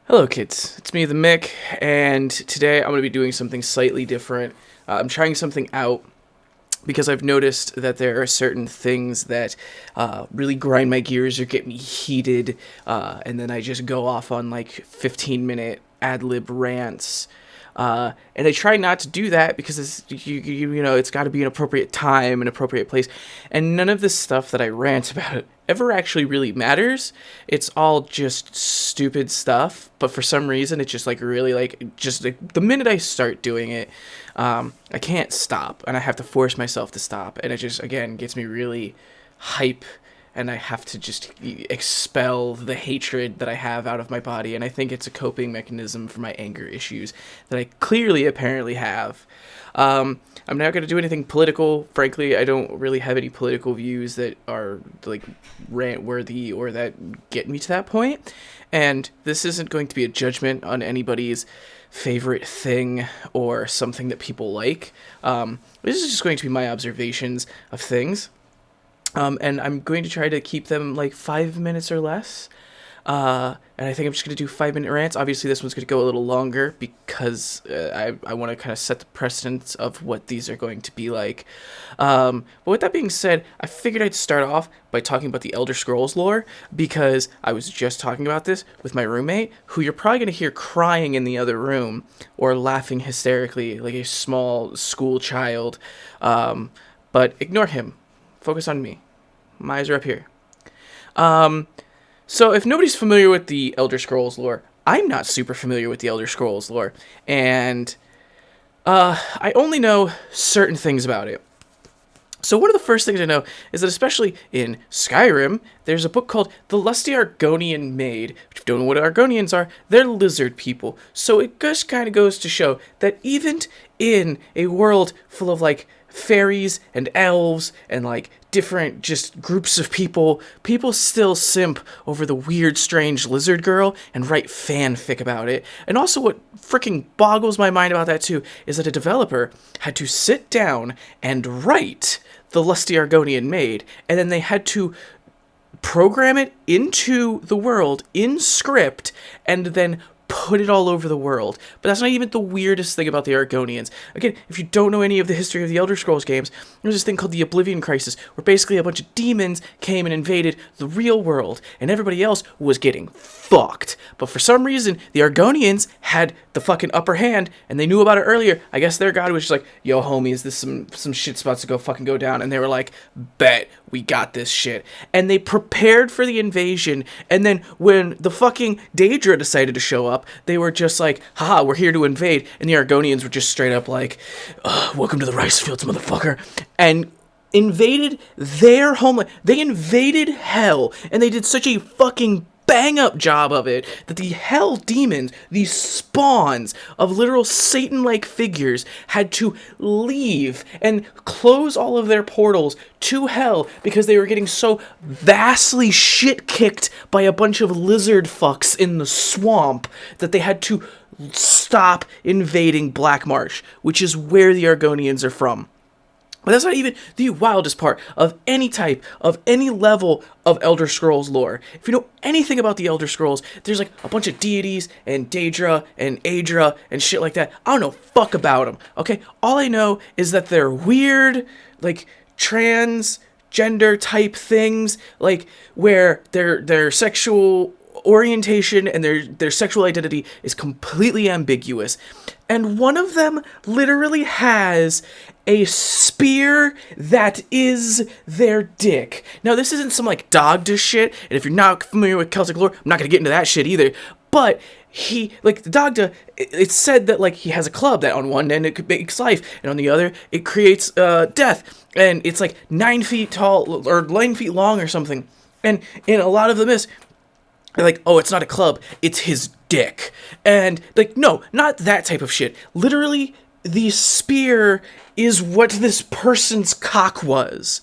Hello kids, it's me the Mick, and today I'm going to be doing something slightly different. I'm trying something out because I've noticed that there are certain things that really grind my gears or get me heated, and then I just go off on like 15-minute ad-lib rants. And I try not to do that because it's got to be an appropriate time, an appropriate place, and none of this stuff that I rant about ever actually really matters. It's all just stupid stuff, but for some reason it just the minute I start doing it, I can't stop, and I have to force myself to stop, and it just again gets me really hype, and I have to just expel the hatred that I have out of my body. And I think it's a coping mechanism for my anger issues that I clearly apparently have. I'm not going to do anything political. Frankly, I don't really have any political views that are like rant worthy or that get me to that point. And this isn't going to be a judgment on anybody's favorite thing or something that people like. This is just going to be my observations of things. And I'm going to try to keep them like 5 minutes or less. And I think I'm just going to do 5-minute rants. Obviously, this one's going to go a little longer because I want to kind of set the precedence of what these are going to be like. But with that being said, I figured I'd start off by talking about the Elder Scrolls lore because I was just talking about this with my roommate, who you're probably going to hear crying in the other room or laughing hysterically like a small school child. But ignore him. Focus on me. My eyes are up here. So if nobody's familiar with the Elder Scrolls lore, I'm not super familiar with the Elder Scrolls lore, and I only know certain things about it. So one of the first things I know is that especially in Skyrim, there's a book called The Lusty Argonian Maid. If you don't know what Argonians are, they're lizard people. So it just kind of goes to show that even in a world full of like fairies and elves and like different just groups of people still simp over the weird strange lizard girl and write fanfic about it. And also what freaking boggles my mind about that too is that a developer had to sit down and write The Lusty Argonian Maid, and then they had to program it into the world in script and then put it all over the world. But that's not even the weirdest thing about the Argonians. Again, if you don't know any of the history of the Elder Scrolls games, there's this thing called the Oblivion Crisis, where basically a bunch of demons came and invaded the real world, and everybody else was getting fucked. But for some reason, the Argonians had the fucking upper hand, and they knew about it earlier. I guess their god was just like, yo, homies, this some shit spots to go down. And they were like, bet, we got this shit. And they prepared for the invasion, and then when the fucking Daedra decided to show up, they were just like, haha, we're here to invade. And the Argonians were just straight up like, welcome to the rice fields, motherfucker. And invaded their homeland. They invaded hell, and they did such a fucking bang-up job of it that the hell demons, these spawns of literal Satan-like figures, had to leave and close all of their portals to hell because they were getting so vastly shit-kicked by a bunch of lizard fucks in the swamp that they had to stop invading Black Marsh, which is where the Argonians are from. But that's not even the wildest part of any type, of any level of Elder Scrolls lore. If you know anything about the Elder Scrolls, there's like a bunch of deities and Daedra and Aedra and shit like that. I don't know fuck about them, okay? All I know is that they're weird, like transgender type things, like where their sexual orientation and their sexual identity is completely ambiguous. And one of them literally has a spear that is their dick. Now, this isn't some, like, Dogda shit, and if you're not familiar with Celtic lore, I'm not gonna get into that shit either, but he, like, the Dogda, it's said that, like, he has a club that on one end it makes life, and on the other, it creates death, and it's, like, 9 feet tall, or 9 feet long or something, and in a lot of the myths, they're like, oh, it's not a club, it's his dick. And, like, no, not that type of shit. Literally, the spear is what this person's cock was.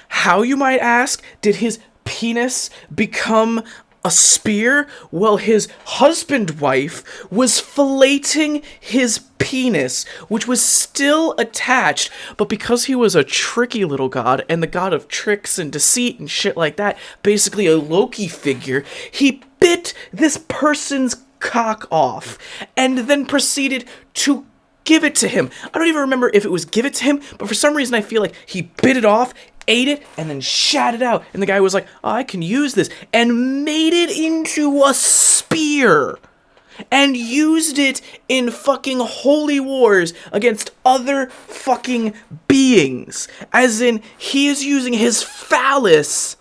How, you might ask, did his penis become a spear? Well, his husband-wife was filleting his penis, which was still attached, but because he was a tricky little god, and the god of tricks and deceit and shit like that, basically a Loki figure, he bit this person's cock off and then proceeded to give it to him. I don't even remember if it was give it to him, but for some reason I feel like he bit it off, ate it, and then shat it out. And the guy was like, oh, I can use this, and made it into a spear. And used it in fucking holy wars against other fucking beings. As in, he is using his phallus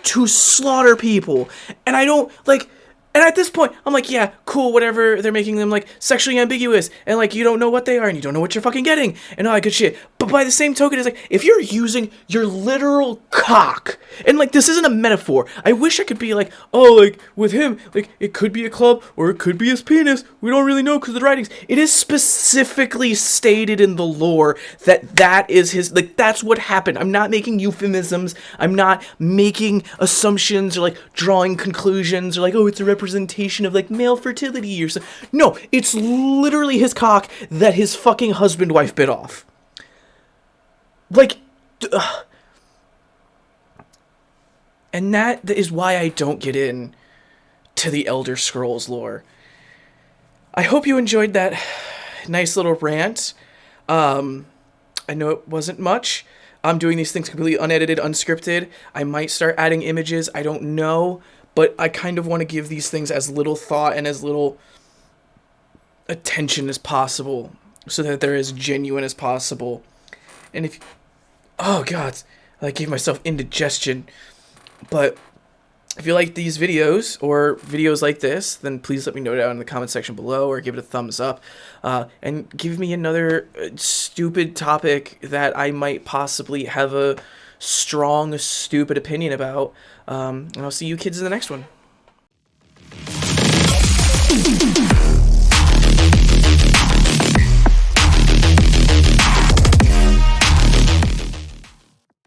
to slaughter people. And I don't, like... And at this point, I'm like, yeah, cool, whatever. They're making them, like, sexually ambiguous. And, like, you don't know what they are, and you don't know what you're fucking getting. And all that good shit. But by the same token, it's like, if you're using your literal cock, and, like, this isn't a metaphor. I wish I could be like, oh, like, with him, like, it could be a club, or it could be his penis. We don't really know because of the writings. It is specifically stated in the lore that that is his, like, that's what happened. I'm not making euphemisms. I'm not making assumptions or, like, drawing conclusions or, like, oh, it's a representation of, like, male fertility or something. No, it's literally his cock that his fucking husband-wife bit off. Like, and that is why I don't get in to the Elder Scrolls lore. I hope you enjoyed that nice little rant. I know it wasn't much. I'm doing these things completely unedited, unscripted. I might start adding images. I don't know. But I kind of want to give these things as little thought and as little attention as possible so that they're as genuine as possible. And if... Oh, God. I gave myself indigestion. But if you like these videos or videos like this, then please let me know down in the comment section below or give it a thumbs up. And give me another stupid topic that I might possibly have a strong, stupid opinion about. And I'll see you kids in the next one.